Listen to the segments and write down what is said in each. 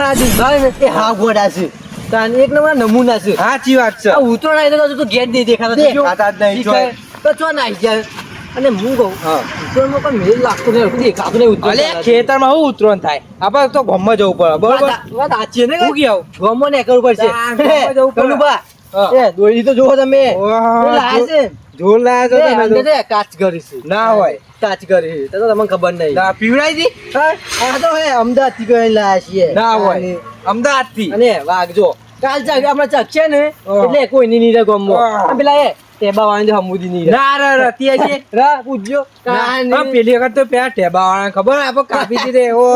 આ દીભાઈ ને એ હા ગોડા છે તાન એક નંબર નમૂના છે સાચી વાત છે આ ઉતરણ આવી તો ગેટ નહીં દેખાતો દેખાતા જ નહીં જોય. તો ચો ના આવી જાય અને હું કહું હા. ઉતરણમાં કોઈ મેળ લાગતો નહીં દેખાતું નહીં ઉતરણ અલે ખેતરમાં હું ઉતરણ થાય આપણે તો ગમમાં જવું પડે બરોબર વાત સાચી ને હું કેવું ગમો ને કરવું પડશે ગમમાં જવું પડે. કનુભા, હા. એ દોરી તો જોવો તમે ઓહો, એ લાયા છે ઢોલ લાયા છો એ તમે અંદર તો. છે, કાચ કરી છે ના હોય કાચ કરી છે તો તમને ખબર નહીં ના પીવડાઈ દી હા, આ તો હે અમદાવાદ થી કઈ લાયા છીએ ના હોય અમદાવાદ થી અને વાગજો કાલ ચાક આપણે ચાક છે ને હા. એટલે કોઈ ની નીરે ગમો હા. પેલા એ ટેબા વાળા હમુદી ની ના રતી છે રા પૂછજો હા, પેલી વખત તો પેલા ટેબા વાળા ખબર આપણે કાપી દીધી એવો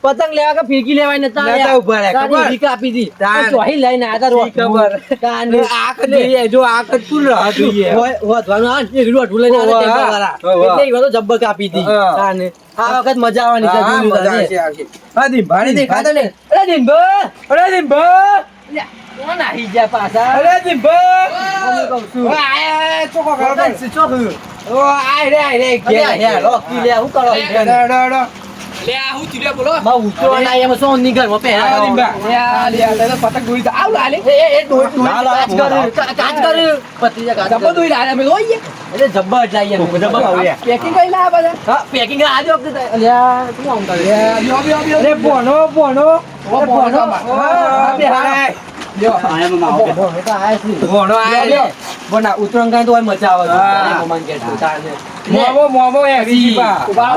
પતંગ લેવા કે ફીરકી લેવાય નતા નતા ઉભા રહ્યા, ખબર? ફીરકી કાપી દી તાન. ચોહી લઈને આતા રો ખબર. કાને આંખ જોઈએ જો આંખ જ પૂર રહા જોઈએ વધવાનું આ એક રોટલું લઈને આલે ઓવા. ટેબા વાળા ઓવા. એટલે ઈ બધો જબ્બર કાપી દી હા. કાને આ વખત મજા આવવાની છે હા, જોયું મજા તાને. આવશે, આવશે. હા, દીભાણી દેખાતો દેખાતો ને અરે દિનભર અરે દીભા કોણ આવી ગયા પાછા અરે દીભા હું કહું છું આય ચોકો કરો કોણ છે ચોખ્ખું? ઓ આય રે અરે ઘેર યાર, રોકી લે, હું કરો? ડો લે આ હું ચીડે બોલો બા ઉતરો ના એમાં સોન ની ઘરમાં પહેરા હા, દીભા. લે આ લે આ તો પતંગ દોરી તો આવ લાલે એ ડોઈ કાચ કર્યું, કાચ કર્યું. પત્રીજા કાચ જબ્બર કર્યું. દોરી લાલે અમે લોઈએ એટલે જબ્બર જ લાઈએ અમે. જબ્બર આવીએ. પેકિંગ કરી લાવે બધા હા, packing આજો વખતે. અલ્યા, શું આમ કરે? બ્યો બ્યો બ્યો અરે બોનો બોનો ઓ બોનો હા, બે હાય. લ્યો ભણો તો આયા છે. બોનો આય લે, ભણા, ઉત્તરાયણ કાંઈ તો હોય મજા આવે છે. હા. એ મોમાં ઘેર છે, તાને. મોમો મોમો એ દીભા ઉભા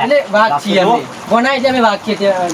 એટલે વાઘ છીએ અમે. ભણાય એટલે અમે વાઘ છીએ ત્યાં.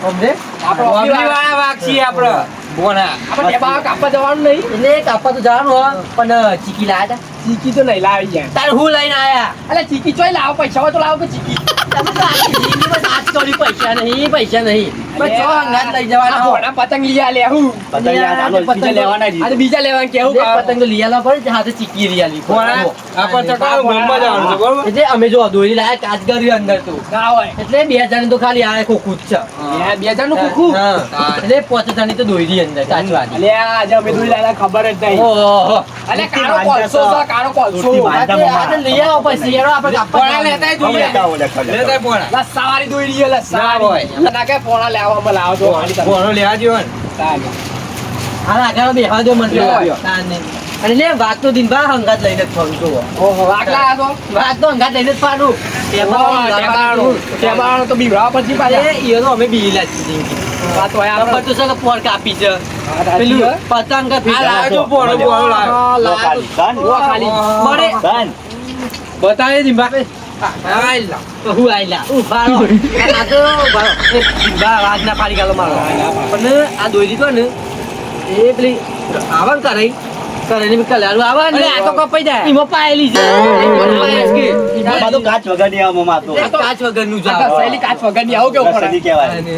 સમજે? આપણો ઓબલી વાળા વાગ છીએ આપણે બોના આપણે ટેબા કાપવા જવાનું નહીં એટલે કાપવા તો જવાનું હો, પણ ચીકી લાયા તા. ચીકી તો નહીં લાવી જાય તાર હું લઈને આયા? અલે ચીકી ચોય લાવો પૈસા હોય તો લાવો કે ચીકી તમે તો આખી જિંદગીમાં સાચ કર્યું, પૈસા નહીં, પૈસા નહીં. બસ જો અંગાત લઈ જવાના હો. ભોળા પતંગ લઈ આ લે હું અને બીજા લેવાનું કેવું એક પતંગ તો લઈ આલવા પડે, હાથે ચીકી લઈ આલી. બોના આપણે તો કાલ ગમવા જવાનું છે બરોબર એટલે અમે જો દોરી લાયા કાચ કર્યું અંદર તો ના હોય એટલે 2000 તો ખાલી આ ખોખું જ છે. બે હજાર નું કુકુ હા. એટલે 5000 ની તો દોરી અંદર કાચવાની. અલે આજે અમે દોરી લાલા ખબર જ નહીં ઓહો. અલે કાળો કોલસો છે કાળો કોલસો આજે લઈ આવો પછી હેરો આપણે કાપવા બોના લેતા જોઈએ લેતા બોના લસ્સા વાળી દોરી છે લસ્સા ના વાળી ના કે પોણા લેવામાં લાવો તો વાળી તમે. બોનો લેવા જેવો ને તાને. હાલ આગળ બેહવા દો મને. લ્યો. તાને. અને લે વાત તો દિન બા હંગાત લઈને જ ફરું છું. ઓહો વાગલા આ તો વાત તો હંગાત લઈને જ ફાડું. ટેબાળો તો બીવડાવવા પછી પાછા. અરે ઈયો તો અમે બીલા જ જિંદગી. વાત હોય આ ખબર તો છે કે પોર કાપી છે. સાચી પેલું હોય. પતંગ કે આ લાવજો બોનો બોનો લાવ હા, લાવ તો. ઓ ખાલી મળે. બતાવી દીભા આય લા તો હું આયલા. ઉભા રહો. આ તો ઉભા રહો. એ બા વાઘ ના પાડી ગાલો મારો. પણ આ દોરી તો ને એ પેલી આવન કરાઈ કરે ને કલારું આવન અરે આ તો કપાઈ જાય ઈમાં પાયેલી છે. ઈમાં પાયેલી છે. કાચ વગરની આમાં તો એ કાચ વગરનું જ આ આવે. તો સહેલી કાચ વગરની આવું કેવું પડે સદી કહેવાય અને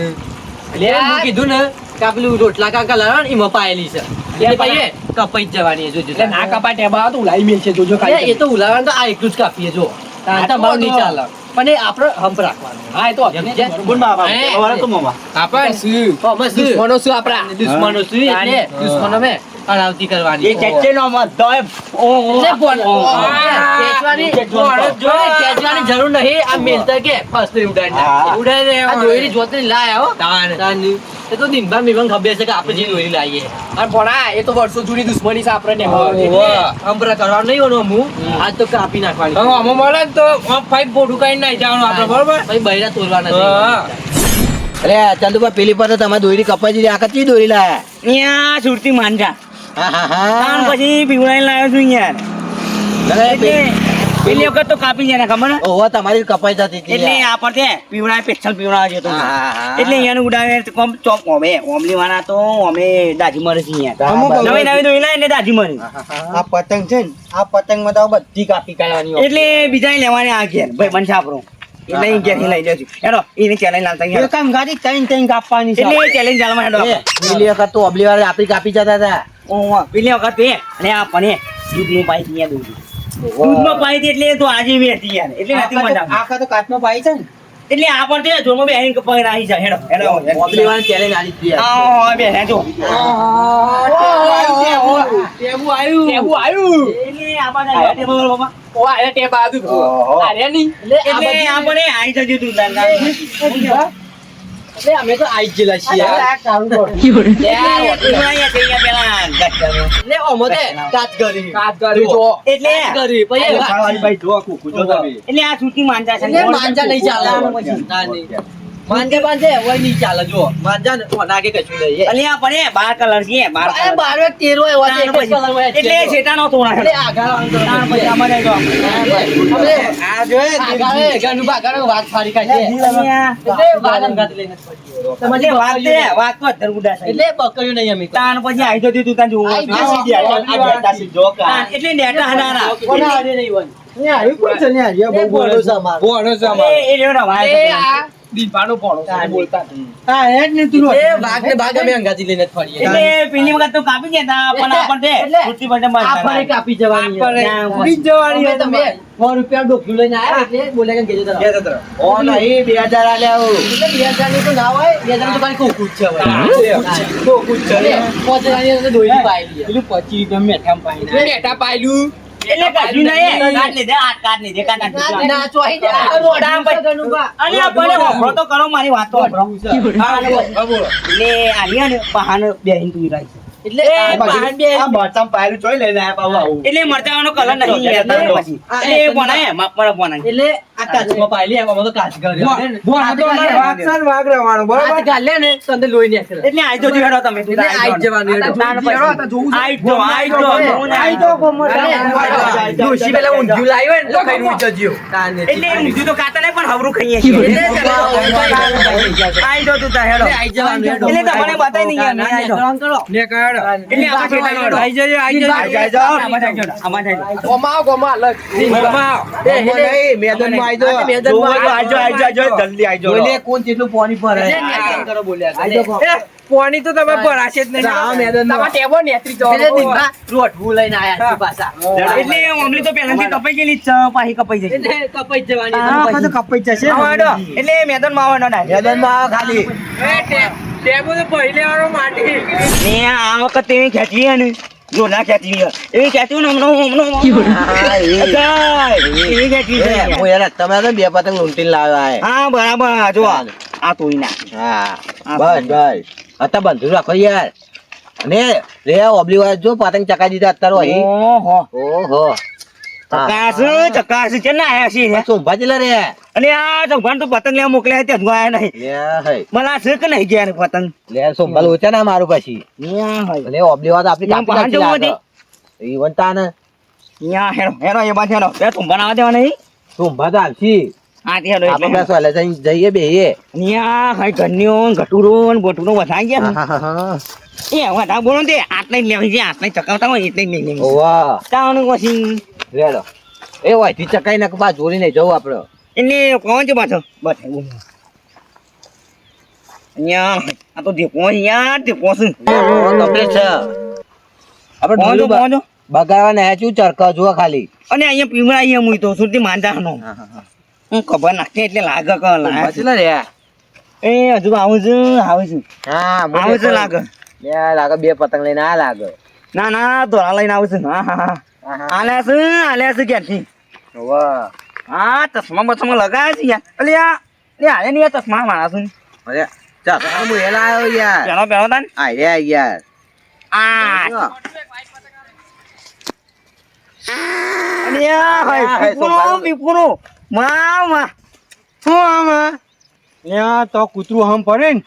લે હું કીધું ને કે આ પેલું રોટલા કાકા લાવવા ને ઈમાં પાયેલી છે. એટલે પછી એ કપાઈ જ જવાની છે, જોજો. એટલે ના કપા ટેબા તો ઉલાઈ મેલ છે જોજો એ ખાલી તો ઉલાવવાનું તો આ એકલું જ કાપીએ જો. આ તમારું નહીં ચાલે. પણ એ આપણે હંપ રાખવાનું. હા એ તો કોણ બાબા તમારા તો મામા આપણ હો, બસ. દુશ્મનો શું આપડા દુશ્મનો શું એટલે દુશ્મનો મેં હરાવતી કરવાની. એ ચેચે નો મત તો એટલે ખેંચવાની ખેંચવાની જરૂર નહીં. આ મેલતા કે ફસરી ઉડાડી નાખે. હા. ઉડાડી દે. આ દોરી જોતી લાયા હો. તાણ. તાની. એ તો દિનભર મીવન ખબર છે કે આપણે જે દોરી લાવીએ. અને ભણા એ તો વર્ષો જૂની દુશ્મની છે આપણે એટલે હંપરા કરવાનું નહીં હોનું હું. આજ તો કાપી નાખવાની. હવે આમાં મળે ને તો ફાઈટ બોડું કાઢી નાખી જવાનું આપણે બરોબર પછી બૈરા તોડવાના હા. છે. અરે ચંદુભા પેલી પર તમારે દોરી કપાઈ દીધી. આ કચી દોરી લાયા? અહીંયા સુરતી માંજા હા હા તાણ હા. પછી પીવડાઈને લાવ્યો છું યાર પેલી વખત તો કાપી જાય ને ખબર ને? ઓહો, તમારી કપાઈ જતી હતી. એટલે આ પર છે પીવડા પેછલ પીવડા જતો હા, હા, હા. એટલે અહીંયાનું ઉડાવે તો કોમ ચોપ ઓમે ઓમલી વાળા તો અમે દાજી મરે છે યાર અમુક નવી નવી દોઈ લાય ને દાજી મરે આ પતંગ છે ને, આ પતંગ માં તો બધી કાપી કાઢવાની હોય. એટલે બીજા લેવાને આ ઘેર ભાઈ બન છાપરો એટલે અહીં ઘેર લઈ લેજો હેડો એને ચેલેન્જ લાલતા એ હેડો કામ ગાડી ત્રણ કાપવાની છે. એટલે ચેલેન્જ ચાલવા હેડો એ, પેલી વખત તો અબલી વાળા આપણી કાપી જતા હતા. ઓહો પેલી વખત પે અને આ પણ દૂધનું પાઈ ત્યાં દૂધમાં પાઈ હતી એટલે તો આજે વેચી યાર એટલે નથી મજા આખા તો કાચનો પાઈ છે ને. એટલે આ પર તે જોરમાં બેહીને કપાઈ રાહી છે હેડો હેડો અબલી વાળા challenge આલી જ હતી. આ બે હેડો ટેબુ આવ્યું એટલે આ પાછા હેડે બોલ બાબા ઓ આ ટેબા આદુ અરે નહીં એટલે આ પણ આઈ જજો તું દાદા એટલે અમે તો આઈ જ ગયેલા છીએ એટલે ઓમો તે કાચ કરી એટલે ભાઈ જો કુકુ જો તમે એટલે આ છૂટી માંજા છે એટલે માંજા નહીં ચાલે ના નહીં માંજા બાંધે હોય નહીં ચાલે જો માંજા ને નાગે કશું નહીં અલ્યા પણ એ 12 કલર છે 12 એ 12 13 હોય હોય એક જ કલર હોય એટલે છેટાનો થોડા એટલે આગળ પછી અમારે જો આપણે આ જોયે ગણુ બાગાનો વાત ફાડી કાઢે એટલે બાગન ગાત લઈને તમારે વાત તો અધર ઉડા છે એટલે બકરીઓ નહીં અમે તાન પછી આઈ તો તું તાન જોવો જો કા એટલે નેટા હનારા કોના હારે નહીં હોય ને આવી કોણ છે ને આ એ બોલો છે અમાર બોનો છે અમાર એ રેડો ભાઈ એ આ દીપાનો પોણો છે બોલતા હા એ જ ને તું એ વાઘ ને બાગ અમે અંગાથી લઈને જ ફરીએ એટલે પેલી વખત તો કાપી ગયા પણ આપણ તે એટલે છૂટી પડે આ ફરી કાપી જવાની બીજ જવાની અમે તમે 100 રૂપિયા ડોક્યું લઈને આયા એટલે બોલે કે કેજો તરફ ઓ નહીં 2000 આલ્યા આવું એટલે 2000 ની તો ના હોય 2000 તો ખાલી કોકું જ છે હવે તો કુછ છે એટલે 5000 ની અંદર દોઈ પાઈ પેલું 25 રૂપિયા મેઠામ પાઈને મેઠા પાયલું એટલે કશું નહીં કાટ લીધે કાટ લીધે કાટ ના ચોહી દે દામ પછી ગણુબા અને આપણે હોફળો તો કરો મારી વાત તો હોફળો એટલે આલિયા ને બહાને બેહીન તું રાઈ એટલે આ બચમ પાયરું જોઈ લઈને આયા પાવ આવું એટલે મરચાનો કલર નહીં લેતા પછી એટલે બોનાય માપરા બોનાય એટલે આ કાચમાં પાઈ આમાં તો કાચ ઘરે બોનો તો અમારે વાઘ છે ને વાઘ રહેવાનો બરોબર આ ગાલે ને તો અંદર લોહી નીકળે એટલે આઈ તો હેડો તમે એટલે આઈ જ જવાનું હેડો. આઈ તો ડોશી પેલા ઊંધિયું લાવ્યો ને તો ખાઈને ઊંઘી જજો. તાને એટલે ઊંધિયું તો ખાતા નહીં પણ હવરું ખાઈએ છીએ આઈ તો તું તા હેડો એટલે આઈ જવાનું હેડો. એટલે તમને બતાય નહીં યાર નહીં આઈ તો જવાનું કરો. ને કાઢો એટલે આમાં છેટાનો હેડો આઈ જજો આઈ જજો આઈ જજો. આમાં જાય ગમાવ ગમાવ અલગ ગમાવ નહીં મેદાનમાં આઈ આજે જો મેદાનમાં આઈ જો જલ્દી આઈ જો બોલે કોણ કેટલું પાણી ભરે એટલે ન્યાય કરો બોલ્યા કરે. પાણી તો તમે ભરાશે જ નહીં આ મેદાનમાં. તમારે ટેબો નેત્રી એટલે દીપા રોટવું લઈને આયા છે પાછા. એટલે ઓમલી તો પહેલાથી કપાઈ ગયેલી જ છે પાછી કપાઈ જશે એટલે કપાઈ જ જવાની આ વખત કપાઈ જશે એટલે મેદાનમાં આવવાનો ના મેદાનમાં ખાલી ટેબો તો પહેલે વાળો માટી ને આ વખતે ખેંચવી હે ને જો ના ખેંચવી હે એવી ખેંચવું ને હમણાં એવી ખેંચવી છે હું યાર તમે તો બે પતંગ લૂંટીને લાવ્યા હે હા બરાબર જો આ તોડી નાખ હા બસ બસ અત્યારે બંધુ રાખો યાર અને રે ઓબલી વાર જો પતંગ ચકાઈ દીધા અત્યારે અહીં ઓહો ઓહો ચકાસ છે ના આયા છે સોમભા ચેલા રે અને આ ચૌહાણ તો પતંગ લેવા મોકલ્યા ત્યાં જ આયા નહીં લે હઈ મને આ છે કે નહીં ગયા ને પતંગ લે સોમભા લોચા ના મારું પછી અને ઓબલી વાર તો આપણી ત્યાં કાપી પહાડ નાખી જવું લાગે ઈવન તાને અહીંયા હેરો હેરો એ બાજુ હેરો બે તું બનાવવા દેવા નહીં સોમભા તો આવશી આ તે હેરો આપણે એટલે બેસો એટલે જઈએ બેહીએ અહીંયા હાઈ ઘરનીઓ ઘટુરો ને બોટુરો વધાઈ ગયા એ વધારે બોલો ને તે આટલે જ લેવી છે આટલે ચકાવતા હોય એટલે જ નહીં લેવી ઓવા તાવનું પછી રેડો એ હોય થી ચકાઈ નાખ બા જોડી નહીં જવું આપડે એટલે કોણ છે પાછો બસ અહીંયા આ તો દેખો યાર દેખો છે કમ્પ્લીટ છે આપણે પહોંચો ઢોલું પહોંચો બગાડવા ને હેચું ચરકા જુઓ ખાલી અને અહીંયા પીવડા અહીંયા મુઈ તો સુરતી માંજાનો હું ખબર નાખે એટલે લાગે કે લાગે બચેલા રે એ હજુ આવું છું હા આવું છું લાગે બે લાગે બે પતંગ લઈને આ લાગે ના ના ધોળા લઈને આવું છું હા હા હા આલ્યા છે ક્યાંથી વાહ હા ચશ્મા બસમાં લગાવ્યા છે યાર અલે આ લે હાલે નહીં આ ચશ્મા મારા છું અરે ચાલ હું હેલા આવ્યો યાર પેલો પેલો તાન આ રે યાર આ અલે આ હા, ભાઈ પીપુરો મામા શું આમાં ત્યાં તો કૂતરું હમ પડે ને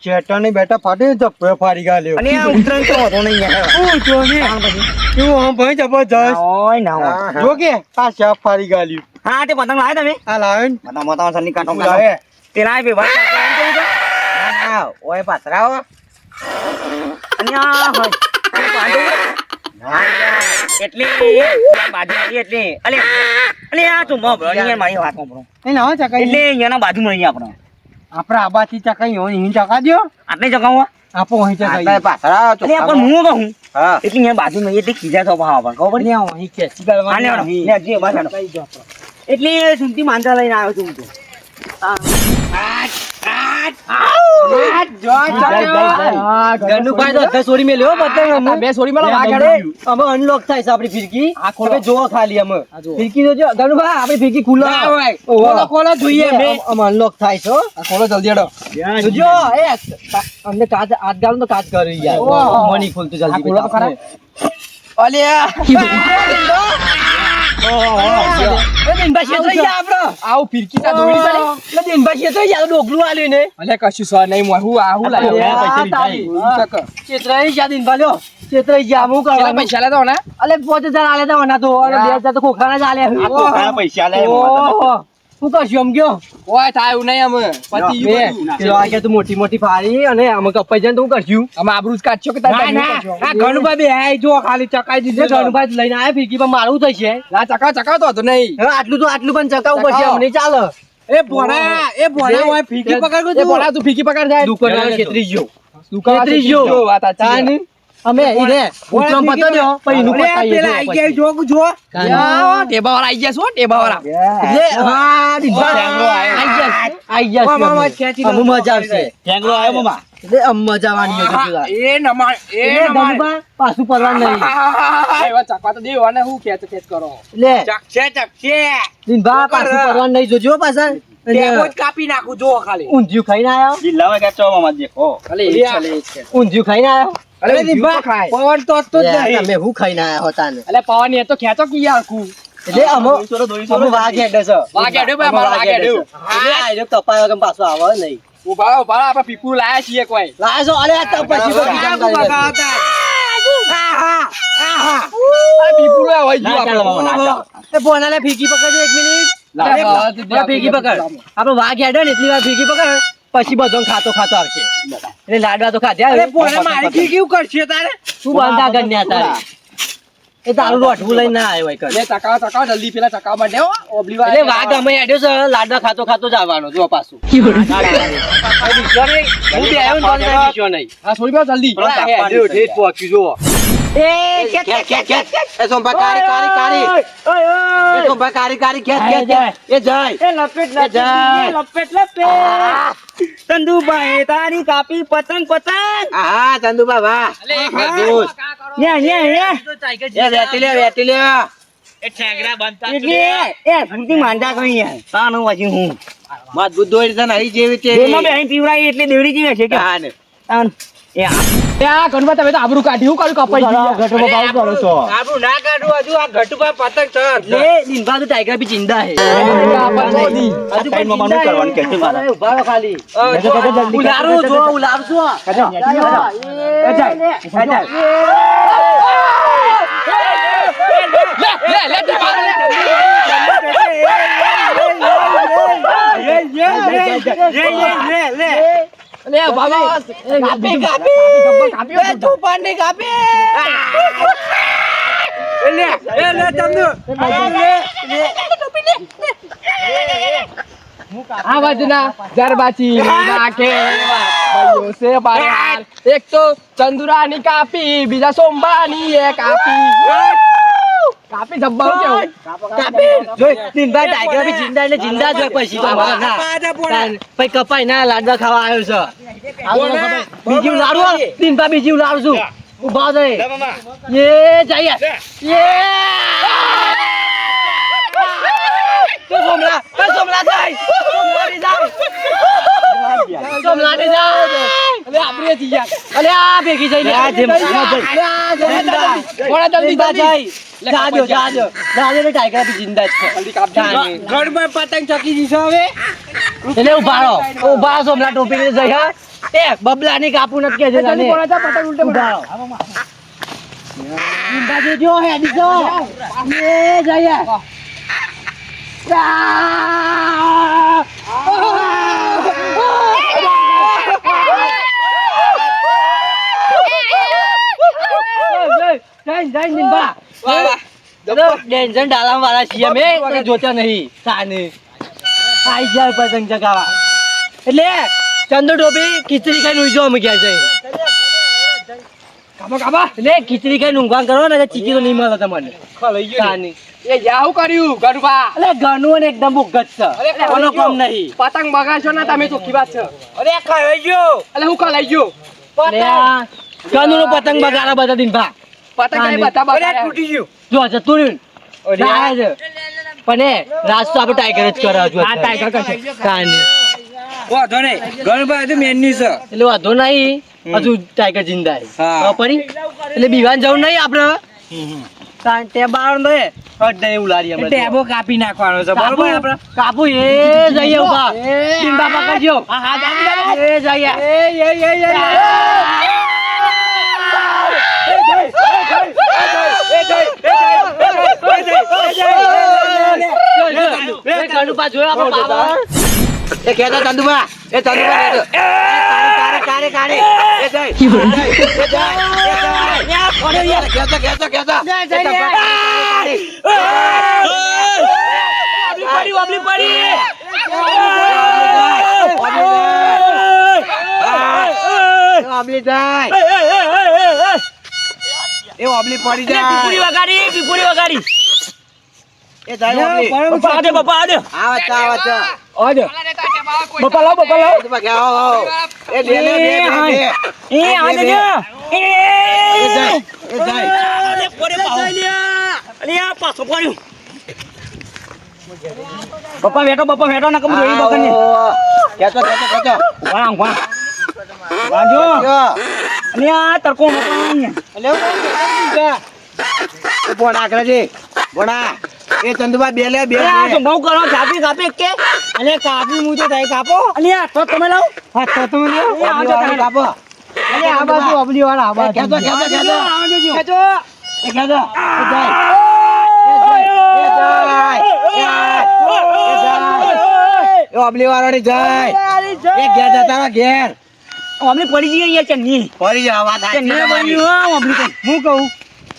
ચેટા ને બેટા ફાટે ને તો ફાડી ગાલ્યો અને આ ઉતરણ તો હતો નહીં યાર શું છો ને કેવું હમ ભાઈ જબરજસ્ત ઓય ના હોય જો કે આ શાપ ફાડી ગાલ્યું હા તે પતંગ લાવે તમે આ લાવે ને બતા બતા સની કાટો શું લાવે તે લાવે બે વાત હા ઓય પાસરાઓ અને આ હોય એટલે બાજુ એટલે અલે અલે આ તું મોબરો અહીંયા મારી વાત મોબરો એને હવે ચકાઈ એટલે અહીંયાના બાજુમાં રહી આપણે આપણે આબાથી ચકાઈ હોય અહીં ચકા દો આટલે જગાવો આપો અહીં ચકાઈ આ પાસરાઓ અરે પણ હું કહું હા એટલે અહીંયા બાજુમાં એટલે ખીજા તો ભાવ પણ ખબર ત્યાં અહીં ખેંચી ગાળવાની આને અહીં. લે જે બાજુ ચકાઈ દો આપણે. એટલે સુનતી માંજા લઈને આવ્યો છું હું તો આ ગનુભાઈ તો અત્યારે છોડી મેલ્યો બતાવો અમે. બે સોરી માં અમે અનલોક થાય છે આપણી ફિરકી. ખોલો. તમે જોવો ખાલી અમે ફિરકી જોજો ગનુભાઈ આપણી ફિરકી ખુલ્લો ના હોય. ઓહો. ખોલો જોઈએ બે. અમે અનલોક થાય છે હો. ખોલો જલ્દી હેડો. જોજો એ અમને કાચ હાથ ગાળો તો કાચ કરી યાર ઓહો. મની ખોલતું જલ્દી ખોલો તો ખરા. અલ્યા આવું ફિરકી તા દોડી ચાલે. ડોકલું આલ્યું ને અલે કશું સર નહીં મોય હું આવું લાવ્યો. ચેતરાઈ ગયા દિનભાઈ ચેતરાઈ ગયા હું કેટલા કરવાનું પૈસા લેતો ને? અલે 5000 આલે તા વના તો અને 2000 તો ખોખાના જ આલે પૈસા લે ઓહો શું કરશું એમ ગયો ઓય થાય એવું નહીં અમે પતિ યુ બધું. પેલો આ કે તું મોટી મોટી ફાડી અને અમે કપાઈ જાય તો હું કરશું અમે આબરૂ જ કાઢશો કે તારે ગણુભાઈ બે આય જો ખાલી ચકાઈ દીધું ગણુભાઈ લઈને આયા ફીકી પર મારું થશે ના ચકાવતો હતો નહીં. હવે આટલું પણ ચકાવવું પડશે અમને ચાલે એ ભોળા હોય ફીકી પકડ એ ભોળા તું ફીકી પકડ જાય. દુકાન છેતરી ગયો દુકાન છેતરી ગયો વાત સાચી છે. તાન અમે ઈને ઉત્તમ પતો દો પછી એનું પતાઈએ જો ટેબા વાળા આઈ ગયા છો ટેબા વાળા. એટલે હા ટેંગરો આયો. આઈ ગયા અમુ મજા આવશે ટેંગરો આવ્યો મામા. એટલે મજા આવવાની છે એ નમાય એ ગણુભા પાછું પડવાનું નહીં એવા ચકવા તો દેવો અને હું ખેંચ કરો. એટલે દિનભા પાછું પડવાનું નહીં જોજો પાછા ટેબો જ કાપી નાખું જો ખાલી. ઊંધિયું ખાઈને આયો જિલ્લામાં કાચો મામા દેખો. અલે એ ચાલે એ છે. ઊંધિયું ખાઈને આયો અલે દિનભા પવન તો જ નહીં. તમે હું ખાઈને આયા હતા ને અલે પવન એ તો ખેંચો કે યાર કુ. એટલે અમે વાઘ હેડે છે વાઘ હેડ્યો ભાઈ, અમારો વાઘ હેડ્યો. એટલે આ રહ્યો કપાયો કે પાછો આવે નહીં ઉભા આપણે પીપળું લાયા છીએ કોઈ. લાયા છો અરે આ તો પછી તો બીજાને કરી દેશે. અરે પીપળું હોય ગયું ના ચાલો મામા, ના ચાલો. એ બોનાલે ફીકી પકડજો 1 મિનિટ આપણે. ફીકી પકડ આપણે વાઘ હેડે ને એટલી વાર ફીકી પકડ પછી બધો ખાતો આવશે એટલે લાડવા તો ખાધ્યા મારી ફીકી કરશે તારે. શું બાંધા ગણ્યા તારે એ તારું રોટવું લઈને ના આવ્યો હોય કર. લે ચકાવ જલ્દી પેલા ચકાવ માટે હો ઓબલી વાળા. એટલે વાઘ અમે હેડ્યો છે લાડવા ખાતો જ આવવાનો જો પાછું હું બી આવ્યો ને તો કઈ દીશો નહીં હા છોડી દો જલ્દી. હેડ્યો ઠેઠ પહોંચ્યું જુઓ એ સોમભા કારી એ સોમભા કારી ખેત એ જાય ચંદુભાઈ તારી કાપી પતંગ હા ચંદુભા વાહ દોસ્ત. એ વેટી લે એટલે માંડા કઈ યાર તાનું વાજી હું મજબૂત દોરી છે ને હરી જેવી દેમાં તે બેહીન પીવડાવી એટલે દેવડી જેવી છે કે હા ને તાન એ આ ગણપત તમે તો આબરૂ કાઢ્યું કર્યું કપાઈ ગયું. આપણું ના કાઢું હજુ આ ઘટુભા પતંગ ચડ લે દિનભા તો ટાઈગર બી જિંદા હે આ ટાઈમ માં માનું કરવાનું કે છે મારા ઉભા રહો ખાલી ઉલારું જો ઉલારું છો લે બાબા કાપી તું પાણી કાપી. આ બાજુના જરબાચી નાખે ભાઈઓ છે બાર. એક તો ચંદુરાની કાપી બીજા સોમબાની એ કાપી જબ્બા કેવું કાપી જોઈ દિનભા ટાઈગર બી જિંદા એટલે જિંદા જ હોય પછી તો ના પછી કપાઈ ના લાડવા ખાવા આવ્યો છે બીજી લાડુ દિનભા બીજી લાડુ છું ઉભા થઈ એ જઈએ સોમલા જાય સોમલા ની જાવ અલે આપણે થી યાર. અલે આ ભેગી જઈને મોડા જલ્દી જાય જાજો ટાઈગર બી જિંદા જ છે જલ્દી કાપજો. ગણમાં પતંગ ચકી દીશો હવે એટલે ઉભા સોમલા ટોપી ને જઈ હા એ બબલા ની કાપુ નથી કે છે જલ્દી મોડા જા, પતંગ ઉલટે ઉભા બાજુ જો હે દીશો એ જઈએ ડેન્શન ડાલા વાળા છીએ અમે તો જોતા નહીં સાને આઈ જાય પતંગ ચગાવા એટલે ચંદુ ટોપી ખીચડી ખાઈને ઉજો અમે ગયા છે એટલે ખીચડી ખાઈને ઊંઘવા કરો ને ચીકી તો નહીં મળે તમને તાની. એ યા હું કર્યું ગરુબા એટલે ઘરનું ને એકદમ ઉગત છે કોનો કામ નહીં. પતંગ બગાડશો ને તમે ચોખ્ખી વાત છે અરે ખાઈ ગયો એટલે હું ખલાઈ ગયો એટલે આ ઘરનું પતંગ બગાડે બધા દિન ભા પતંગ કઈ બધા બગાડ્યા. ગયું જો જતું રહ્યું ને. જાય છે. પણ એ રાત તો આપણે ટાઈગર જ કરે હજુ આ ટાઈગર કરશે. તાની. વાંધો નહીં ગણભાઈ તો મેનની છે એટલે વાંધો નહીં હજુ ટાઈગર જિંદા છે. હા. ખબર પડી એટલે બીવાન જવું નહીં આપણે તાન તે બાર ને હટ દે એવું લારી આપણે ટેબો કાપી નાખવાનો છે બરોબર આપણે કાપુ એ જઈએ ઉભા ચિંતા પકડજો એ જઈએ એ કહેતા ચંદુબા એ ચંદુબા કાઢે કાઢે એ જય ઓબલી પડી જાય પીપુરી વગાડી એ જાય ઓબલી બપા આદે આવે છે બપા લાવ ચંદુબા કે આવો એ બે લે બે એ આદે જો એ જાય અલ્યા પાછો પડ્યું બપા બેઠો ના કમ જોઈ બકને કેતો વાંગ વાંજો અલ્યા તરકો મપાણ બોણા આગળજી બોણા એ ચંદુબા બે લે બે તો બહુ કરો કાપી કે અલ્યા કાપી હું તો થાય કાપો અલ્યા તો તમે લાવ હા તો તમે લાવ એ આવજો તમે કાપો અરે આ બાજુ અબલી વાળા આ બાજુ કેતો એ કેતો એ ઓબલી વાળાની જાય એ ઘેર જતા ઘેર અમને પડી જઈએ યાર ચન્ની પડી જા વાત ચન્ની બન્યું અમને તો હું કહું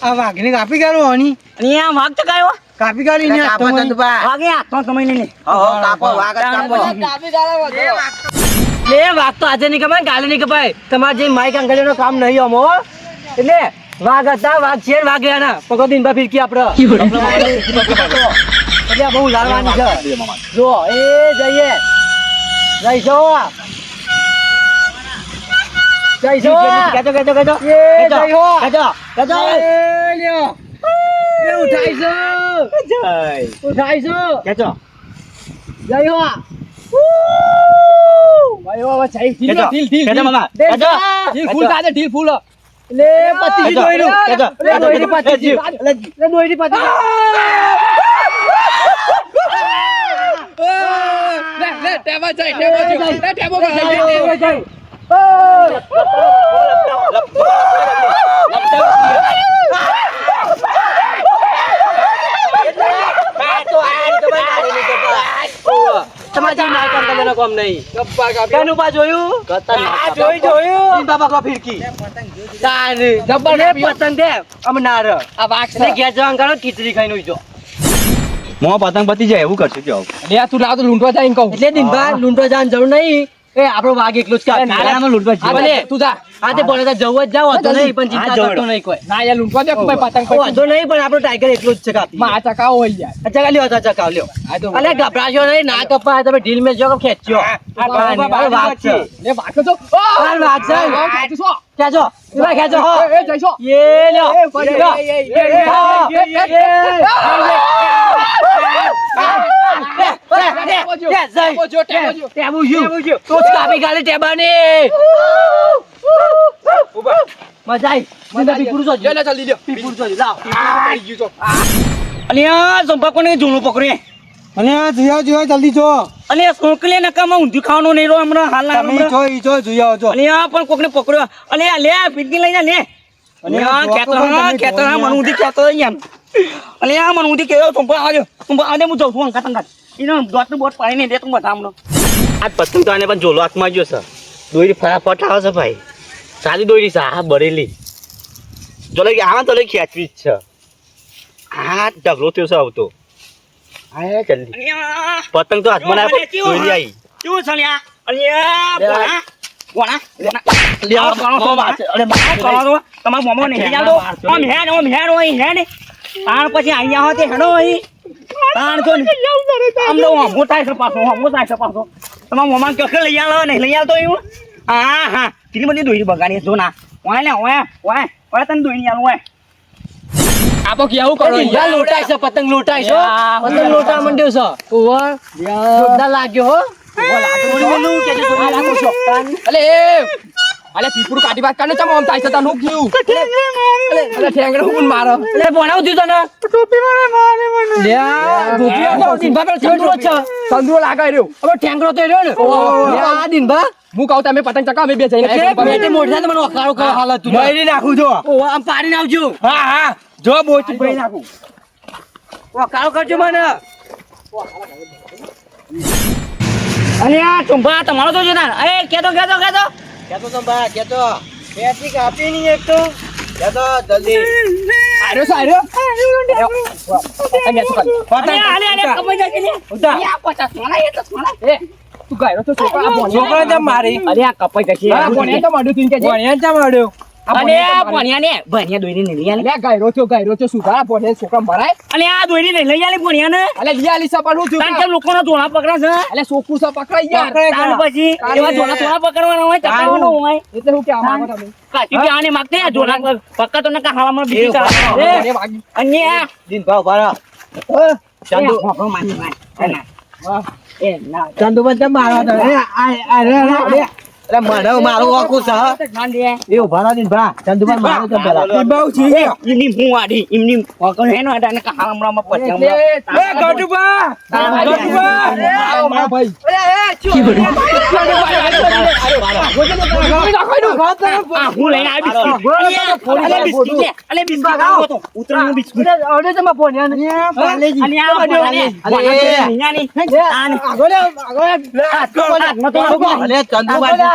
આ વાઘને કાપી કાઢો આની અલ્યા વાગ તો કાયો કાપી કાઢી ને કાપો ચંદુબા વાગે હાથમાં કમાઈ લઈને હો કાપો વાગ કાપો એ વાત તો આજે નહીં કપાય કાલે નહીં કપાય તમારે જે માઈક અંગલીનો કામ નહીં અમો એટલે વાઘ હતા વાઘ છે વાઘ ગયા ના પકડો દિન બા ફિરકી આપણે એટલે બહુ લાડવાની છે જો એ જઈએ કેજો એ ઉઠાઈશું કેચો જય હો ભાઈ હવે ચાઈ કેચો કેચો મામા કેચો ઢીલ ફૂલ કાજે ઢીલ ફૂલ લે પતિ દોઈનું કેચો લે દોઈની પતિ લે દોઈની પતિ લે ટેબા જાય ટેબો તમારે માઈક અંગલીનો કામ નહીં કેનું પા જોયું જોયું બાબા કો ફિરકી તાન જબર પતંગ દે અમ નાર આ વાઘ એટલે ઘેર જવાનું કરો ખીચડી ખાઈને ઉજો મો પતંગ પતી જાય એવું કરશું જો લે તું લાવ તો લૂંટવા જાય એમ કહું એટલે દિનભર લૂંટવા જવાની જરૂર નહીં એ આપણો વાઘ એકલો જ કાપી નારામાં લૂંટવા હા, ભલે. તું જા હા તે ભલે તાર જવું જ જાવ વાંધો નહીં પણ ચિંતા જવડો. કરતો નહીં કોઈ ના યાર લૂંટવા દે ભાઈ પતંગ વાંધો નહીં પણ આપણો ટાઈગર એકલો જ છે કાપી માં આ ચકાવો હોય યાર ચકા લ્યો ચકા લ્યો આ તો અલે ગભરાશો નહીં ના કપાય તમે ઢીલ મેં જો ખેંચ્યો આ વાઘ છે લે વાઘ તો આ વાઘ છે ખેંચો છો ખેંચો એવા ખેંચો હો એ જઈશો એ લ્યો લ્યો. ટેબુ જ્યું. તો જ કાપી કાઢે ટેબાને. મજા આઈ. મને પીપળું જોજો. લે જલ્દી લ્યો પીપળું જોજો. લાવ. પડી ગયું તો અલ્યા સંપર્કો ને જૂનું પકડે અને જોયા જલ્દી જો અલ્યા સોકલે નકામાં ઊંધું ખાવાનું નહીં રો હમણાં હાલના તમે હમણાં. જો ઈ જો જોયા જો અલ્યા પણ કોકને પકડ્યો અલ્યા લે પીટકી લઈને લે અલ્યા ખેતર મને ઊંધી ખેતર યાર અલ્યા મને ઊંધી કેવો સંપર્ક આવજો હું જઉં છું અંકા તંગા એનો દોતનું બોટ પાડીને દે તું બધા હમણાં આ પતંગ તો આને પણ ઝોલો હાથમાં ગયો છે દોરી ફટાફટ આવે છે ભાઈ સારી દોરી છે હા બરેલી જો લઈ આવા તો લઈ ખેંચવી જ છે હા ઢગલો થયો છે આવતો હા જલ્દી પતંગ તો હાથમાં ના દોરી આવી કેવું છે લ્યા અલ્યા કોણા આવો કરો તો આવો કરો તો તમારા મોમો નહીં જાતો ઓમ હેડ હોય હેડ તાણ પછી અહીંયા હોતે હેડો અહીં તાણ તો આમનો હમો થાય છે પાછો તમારા મોમા કે લઈ આલો નહીં લઈ આવતો એવું હા હા કેટલી બધી દોરી બગાડી જો ના ઓય ને ઓય તને દોરી આલું ઓય આપો કેવું કરો યાર લૂંટાય છે પતંગ લૂંટાય છે પતંગ લૂંટા મંડ્યો છે ઓવા જોરદાર લાગ્યો હો અલે પીપરું કાઢી વાત કાઢને ચમ આમ થાય છે તને હું કયું અલે ઠેંગડે હું મારો એટલે ભણાવ દીધો ને સંદરો લાગે રહ્યો હવે ઠેંગડો તો રહ્યો ને આ દિનભા હું કહું તમે પતંગ ચકાવો અમે બે જઈને બેટી મોઢા મને વખારો કરો હાલત તું મારી નાખું જો ઓવા આમ પાડીને આવજો હા જો બોચ ભાઈ નાખું વખારો કરજો મને અને આ ચુંબા તમારો તો જોતા એ કેતો કેતો તો બા કેતો બેટી કાપી નહીં એક તો કેતો જલ્દી આર્યો અલે કપાઈ જાય લે આ 50 સોના એ તો સોના એ તું ગાયરો તો છોકરા જેમ મારી અરે આ કપાઈ જશે કોને તો માડ્યું તું કે ભણ્યા ચા મળ્યો અને આ પોણિયાને ભણિયા દોરી ને લઈ આલે અલે ગાયરો છો સુધારા પોને છોકરા મરાય અને આ દોરી ને લઈ આલે પોણિયાને અલે લિયા લીસા પણ હું તાન થયું કેમ લોકોનો ધોળા પકડા છે અલે સોકુ સા પકડાઈ યાર તાન પછી એવા ધોળા પકડવાના હોય ચકાવવાનો હોય એટલે હું કે આ માંગો તમે કાચી કે આને માગતે આ ધોળા પક્કા તો નકા હવામાં બીજી એ ચાલે વાગી અને આ દિન ભાવ ભારા ચાંદુ હોકો માની એ ના ચંદુ બંધ મારવા દે અરે મને મારું વાકું છે માન દે એ ઉભા ના દિન ભા ચંદુ બંધ મારો તો પેલા બહુ છે ઇમની હું આડી ઇમની હોકો હેનો આડા નકા હવામાં પછી એ ગટુબા આવો મારા ભાઈ હું લઈને આવી બિસ્કિટ અલે બિસ્કિટ ખાવો તો ઉતરનું બિસ્કિટ અડે તમે પોણ્યા અને આ બોલાને અરે ચંદુ બંધ અઢાર